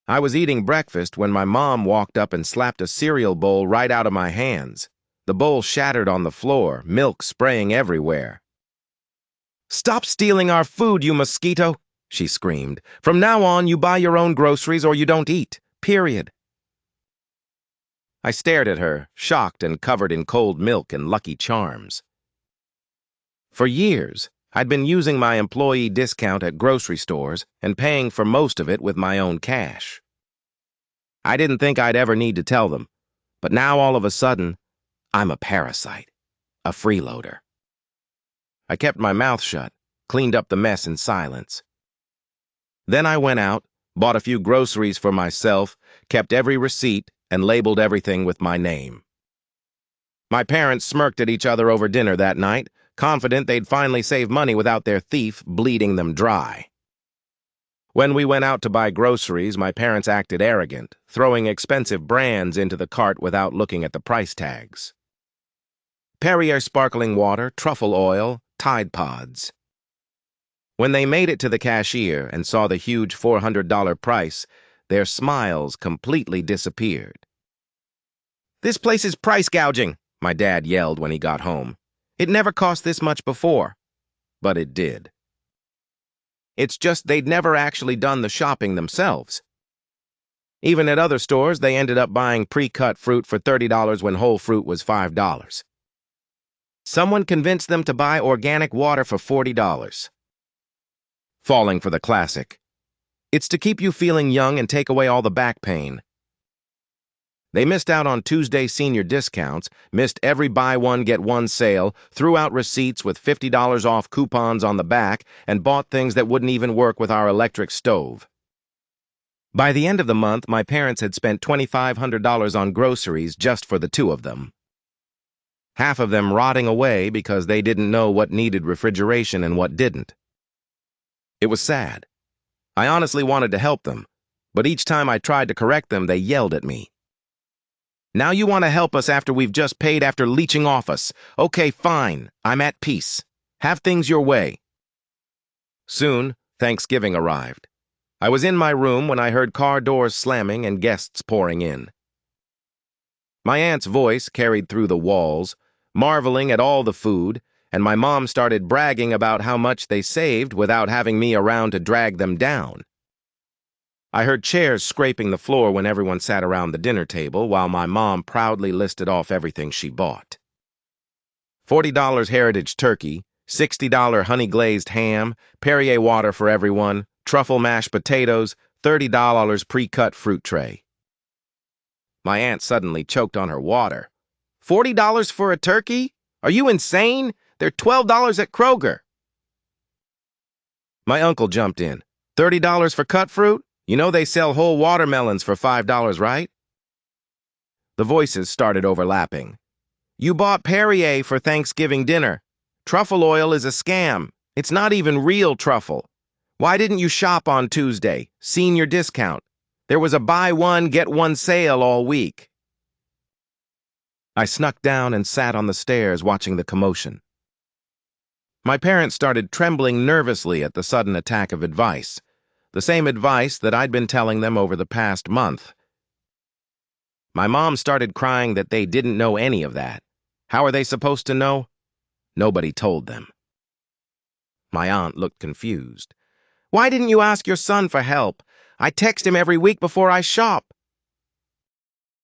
I was eating breakfast when my mom walked up and slapped a cereal bowl right out of my hands. The bowl shattered on the floor, milk spraying everywhere. "Stop stealing our food, you mosquito!" she screamed. "From now on, you buy your own groceries or you don't eat. Period." I stared at her, shocked and covered in cold milk and Lucky Charms. For years, I'd been using my employee discount at grocery stores and paying for most of it with my own cash. I didn't think I'd ever need to tell them, but now all of a sudden, I'm a parasite, a freeloader. I kept my mouth shut, cleaned up the mess in silence. Then I went out, bought a few groceries for myself, kept every receipt, and labeled everything with my name. My parents smirked at each other over dinner that night, confident they'd finally save money without their thief bleeding them dry. When we went out to buy groceries, my parents acted arrogant, throwing expensive brands into the cart without looking at the price tags. Perrier sparkling water, truffle oil, Tide Pods. When they made it to the cashier and saw the huge $400 price, their smiles completely disappeared. "This place is price gouging," my dad yelled when he got home. "It never cost this much before." But it did. It's just they'd never actually done the shopping themselves. Even at other stores, they ended up buying pre-cut fruit for $30 when whole fruit was $5. Someone convinced them to buy organic water for $40. Falling for the classic. It's to keep you feeling young and take away all the back pain. They missed out on Tuesday senior discounts, missed every buy one, get one sale, threw out receipts with $50 off coupons on the back, and bought things that wouldn't even work with our electric stove. By the end of the month, my parents had spent $2,500 on groceries just for the two of them. Half of them rotting away because they didn't know what needed refrigeration and what didn't. It was sad. I honestly wanted to help them, but each time I tried to correct them, they yelled at me. "Now you want to help us after we've just paid after leeching off us. Okay, fine. I'm at peace. Have things your way." Soon, Thanksgiving arrived. I was in my room when I heard car doors slamming and guests pouring in. My aunt's voice carried through the walls, marveling at all the food, and my mom started bragging about how much they saved without having me around to drag them down. I heard chairs scraping the floor when everyone sat around the dinner table while my mom proudly listed off everything she bought. $40 Heritage turkey, $60 honey-glazed ham, Perrier water for everyone, truffle mashed potatoes, $30 pre-cut fruit tray. My aunt suddenly choked on her water. $40 for a turkey? Are you insane? They're $12 at Kroger. My uncle jumped in. $30 for cut fruit? You know they sell whole watermelons for $5, right? The voices started overlapping. "You bought Perrier for Thanksgiving dinner. Truffle oil is a scam. It's not even real truffle. Why didn't you shop on Tuesday? Senior discount. There was a buy one, get one sale all week." I snuck down and sat on the stairs watching the commotion. My parents started trembling nervously at the sudden attack of advice, the same advice that I'd been telling them over the past month. My mom started crying that they didn't know any of that. How are they supposed to know? Nobody told them. My aunt looked confused. "Why didn't you ask your son for help? I text him every week before I shop.